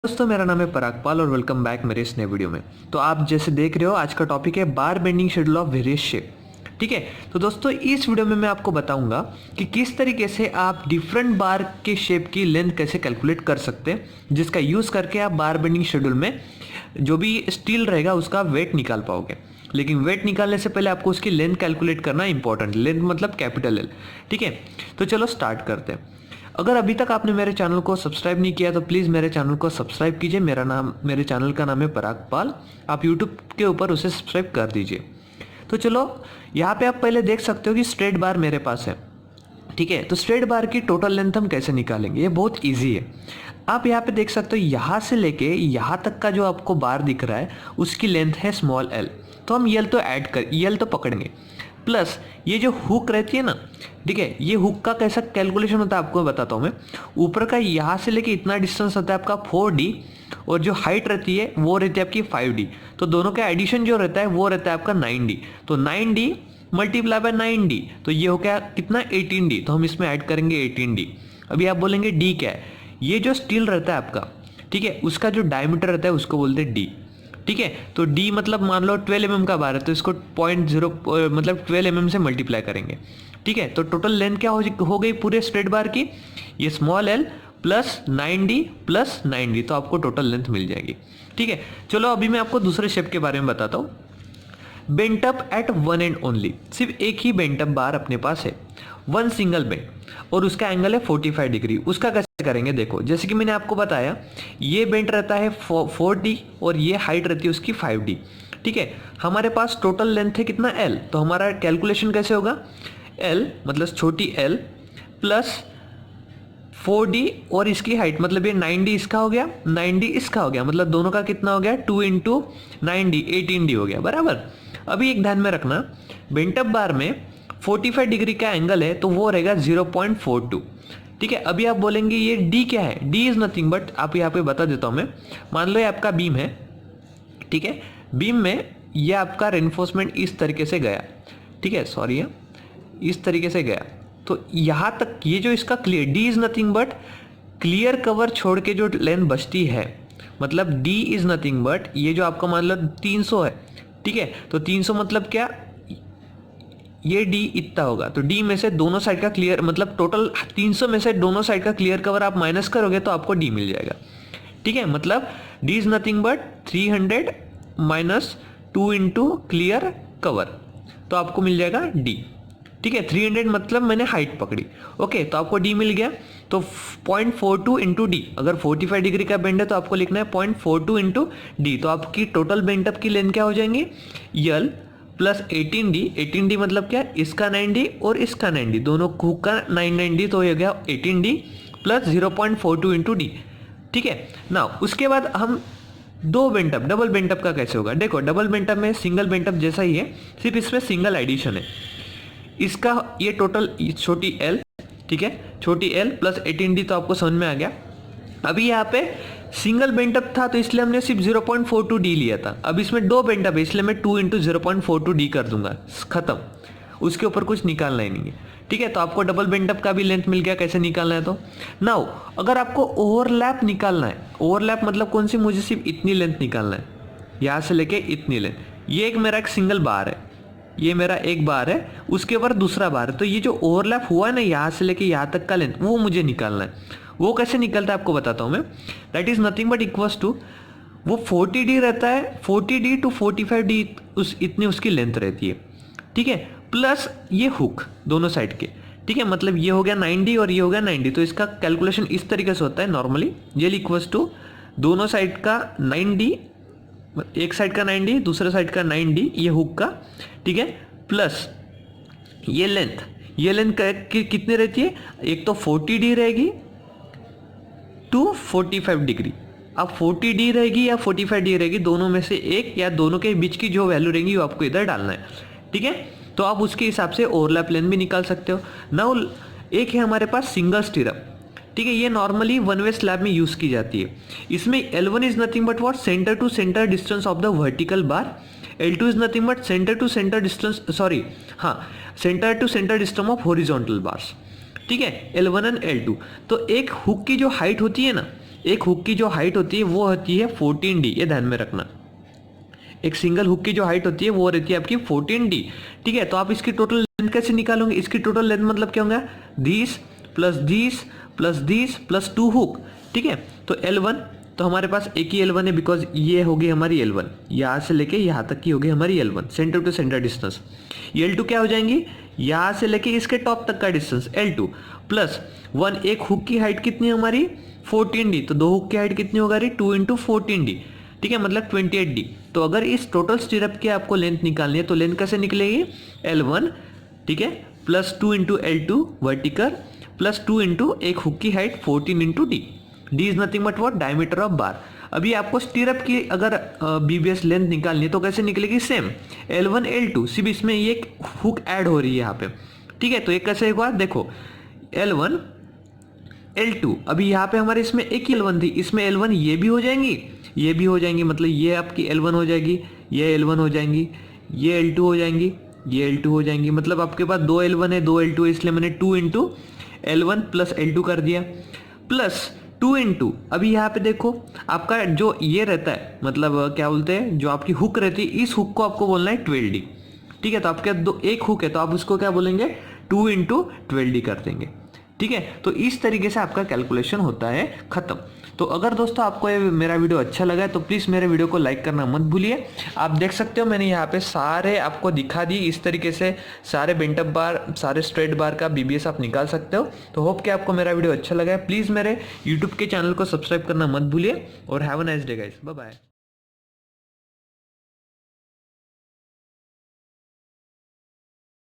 दोस्तों मेरा नाम है पराग पाल और वेलकम बैक मेरे इस नए वीडियो में। तो आप जैसे देख रहे हो आज का टॉपिक है बार bending schedule of various shape. ठीक है, तो दोस्तों इस वीडियो में मैं आपको बताऊंगा कि किस तरीके से आप डिफरेंट बार के शेप की लेंथ कैसे कैलकुलेट कर सकते हैं, जिसका यूज़ करके आप बार बेंडिंग शेड्यूल में जो भी स्टील रहेगा उसका वेट निकाल पाओगे। लेकिन वेट निकालने से पहले आपको उसकी लेंथ कैलकुलेट करना इंपॉर्टेंट, लेंथ मतलब कैपिटल एल। ठीक है, तो चलो स्टार्ट करते हैं। अगर अभी तक आपने मेरे चैनल को सब्सक्राइब नहीं किया तो प्लीज़ मेरे चैनल को सब्सक्राइब कीजिए। मेरे चैनल का नाम है पराग पाल, आप यूट्यूब के ऊपर उसे सब्सक्राइब कर दीजिए। तो चलो यहाँ पे आप पहले देख सकते हो कि स्ट्रेट बार मेरे पास है। ठीक है, तो स्ट्रेट बार की टोटल लेंथ हम कैसे निकालेंगे, ये बहुत ईजी है। आप यहाँ पे देख सकते हो यहाँ से लेके यहाँ तक का जो आपको बार दिख रहा है उसकी लेंथ है स्मॉल एल। तो हम यल तो पकड़ेंगे, प्लस ये जो हुक रहती है ना, ठीक है, ये हुक का कैसा कैलकुलेशन होता है आपको बताता हूँ मैं। ऊपर का यहाँ से लेके इतना डिस्टेंस होता है आपका 4D, और जो हाइट रहती है वो रहती है आपकी 5D। तो दोनों का एडिशन जो रहता है वो रहता है आपका 9D। तो 9D मल्टीप्लाई बाय 9D, तो ये हो गया कितना 18D। तो हम इसमें ऐड करेंगे 18D। अभी आप बोलेंगे डी क्या है, ये जो स्टील रहता है आपका, ठीक है, उसका जो डायमीटर रहता है उसको बोलते हैं डी। ठीक है, तो D मतलब मान लो 12 mm का बार है तो इसको 0.0 मतलब 12 mm से मल्टीप्लाई करेंगे। ठीक है, तो टोटल लेंथ क्या हो गई पूरे स्ट्रेट बार की, ये small L plus 9D plus 9D, तो आपको टोटल लेंथ मिल जाएगी। ठीक है, चलो अभी मैं आपको दूसरे शेप के बारे में बताता हूँ। Bent up at one and only, सिर्फ एक ही बेंट अप बार अपने पास है, वन सिंगल बेंट, और उसका एंगल है 45 डिग्री। उसका कैसे करेंगे, देखो जैसे कि मैंने आपको बताया ये बेंट रहता है 4D और ये हाइट रहती है उसकी 5D। ठीक है, हमारे पास टोटल लेंथ है कितना L, तो हमारा कैलकुलेशन कैसे होगा, L मतलब छोटी l प्लस 4D और इसकी हाइट मतलब ये 9D इसका हो गया, 9D इसका हो गया, मतलब दोनों का कितना हो गया 2 इंटू 9D 18D हो गया बराबर। अभी एक ध्यान में रखना, बेंटअप बार में 45 डिग्री का एंगल है तो वो रहेगा 0.42। ठीक है, अभी आप बोलेंगे ये D क्या है, D इज नथिंग बट, आप यहाँ पे बता देता हूँ मैं। मान लो ये आपका बीम है, ठीक है, बीम में ये आपका रेनफोर्समेंट इस तरीके से गया, ठीक है, सॉरी इस तरीके से गया, तो यहाँ तक ये जो इसका clear D is nothing but clear cover छोड़ के जो लेंथ बचती है, मतलब D इज नथिंग बट ये जो आपका मान लो 300 है, ठीक है, तो 300 मतलब क्या, ये D इतना होगा, तो D में से दोनों साइड का क्लियर मतलब टोटल 300 में से दोनों साइड का क्लियर कवर आप माइनस करोगे तो आपको D मिल जाएगा। ठीक है, मतलब D is nothing but 300 minus 2 into clear cover, तो आपको मिल जाएगा D। ठीक है, 300 मतलब मैंने हाइट पकड़ी, ओके, तो आपको D मिल गया। तो 0.42 इंटू डी, अगर 45 डिग्री का बेंड है तो आपको लिखना है 0.42 इंटू डी, तो आपकी टोटल बेंटअप की लेंथ क्या हो जाएंगी, यल प्लस 18D। 18D मतलब क्या, इसका 9D और इसका 9D, दोनों हुक का 9D, तो ये हो गया 18D प्लस 0.42 इंटू डी। ठीक है ना, उसके बाद हम दो बेंटअप, डबल बेंटअप का कैसे होगा, देखो डबल बेंटअप में सिंगल बेंटअप जैसा ही है, सिर्फ इसमें सिंगल एडिशन है। इसका ये टोटल छोटी l, ठीक है, छोटी l प्लस 18D, तो आपको समझ में आ गया। अभी यहाँ पे सिंगल बेंटअप था तो इसलिए हमने सिर्फ 0.42D लिया था, अब इसमें दो बेंटअप है इसलिए मैं 2 इंटू 0.42D कर दूंगा, खत्म, उसके ऊपर कुछ निकालना ही नहीं है। ठीक है, तो आपको डबल बेंटअप का भी लेंथ मिल गया, कैसे निकालना है। तो नाउ अगर आपको ओवरलैप निकालना है, ओवरलैप मतलब कौन सी, मुझे सिर्फ इतनी लेंथ निकालना है, यहाँ से लेके इतनी लेंथ, ये एक मेरा एक सिंगल बार है, ये मेरा एक बार है, उसके ऊपर दूसरा बार है, तो ये जो ओवरलैप हुआ है ना यहाँ से लेके यहाँ तक का लेंथ, वो मुझे निकालना है। वो कैसे निकलता है आपको बताता हूँ मैं। That is nothing but equals to, वो 40D रहता है, 40D टू 45D इतनी उसकी लेंथ रहती है। ठीक है, प्लस ये हुक दोनों साइड के, ठीक है, मतलब ये हो गया 9D और ये हो गया 9D, तो इसका कैलकुलेशन इस तरीके से होता है नॉर्मली, ये इक्वल्स टू दोनों साइड का 9D, एक साइड का 9D दूसरे साइड का 9D, ये हुक का, ठीक है, प्लस ये लेंथ, ये लेंथ कितनी रहती है, एक तो 40D रहेगी टू 45 डिग्री, अब 40D रहेगी या 45D रहेगी, दोनों में से एक या दोनों के बीच की जो वैल्यू रहेगी वो आपको इधर डालना है। ठीक है, तो आप उसके हिसाब से ओवरलैप लेंथ भी निकाल सकते हो। नाउ एक है हमारे पास सिंगल स्टीरअप, ठीक है, ये नॉर्मली वन वे स्लैब में यूज की जाती है। इसमें L1 is nothing but what, centre to centre distance of the vertical bar, L2 is nothing but centre to centre distance, sorry हाँ, centre to centre distance of horizontal bars. ठीक है, L1 and L2। तो एक hook की जो height होती है ना, एक हुक की जो हाइट होती है वो होती है 14D, ये ध्यान में रखना। एक सिंगल हुक की जो हाइट होती है वो रहती है आपकी 14D। ठीक है, तो आप इसकी टोटल लेंथ कैसे निकालोगे? इसकी टोटल लेंथ मतलब क्या होगा? This plus this plus this plus 2 hook. ठीक है, तो L1, तो हमारे पास एक ही L1 है बिकॉज ये होगी हमारी L1, यहाँ से लेके यहाँ तक की होगी हमारी L1, centre to centre distance. L2 क्या हो जाएंगी? यहाँ से लेके इसके टॉप तक का डिस्टेंस L2 प्लस 1, एक हुक की हाइट कितनी है हमारी? 14D, तो 2 हुक की हाइट कितनी होगा? 2 इंटू 14D। ठीक है, मतलब 28D। तो अगर इस टोटल स्टीरअप की आपको लेंथ निकालनी है तो लेंथ कैसे निकलेगी? L1, ठीक है, plus 2 into L2 vertical plus 2 into एक हुक की height 14 into D। D is nothing but what? Diameter of बार। अभी आपको स्टीरअप की अगर BBS लेंथ निकालनी है तो कैसे निकलेगी? सेम L1 L2, सिर्फ इसमें ये एक हुक ऐड हो रही है यहाँ पे। ठीक है, तो ये कैसे हुआ? देखो L1 L2, अभी यहाँ पे हमारे इसमें एक ही L1 थी, इसमें L1 ये भी हो जाएंगी, ये भी हो जाएंगी, मतलब ये आपकी L1 हो जाएगी, ये L1 हो जाएंगी, ये L2 हो जाएंगी, ये L2 हो जाएंगी, मतलब आपके पास 2 L1 है 2 L2 है, इसलिए मैंने 2 इंटू L1 प्लस L2 कर दिया प्लस 2 इंटू, अभी यहाँ पे देखो आपका जो ये रहता है, मतलब क्या बोलते हैं, जो आपकी हुक रहती है, इस हुक को आपको बोलना है 12D। ठीक है, तो आपके एक हुक है तो आप उसको क्या बोलेंगे? 2 इंटू 12D कर देंगे। ठीक है, तो इस तरीके से आपका कैलकुलेशन होता है खत्म। तो अगर दोस्तों आपको ये मेरा वीडियो अच्छा लगा है तो प्लीज़ मेरे वीडियो को लाइक करना मत भूलिए। आप देख सकते हो मैंने यहाँ पे सारे आपको दिखा दी, इस तरीके से सारे बेंटअप बार, सारे स्ट्रेट बार का BBS आप निकाल सकते हो। तो होप कि आपको मेरा वीडियो अच्छा लगा है। प्लीज़ मेरे यूट्यूब के चैनल को सब्सक्राइब करना मत भूलिए और have a nice day guys, bye bye.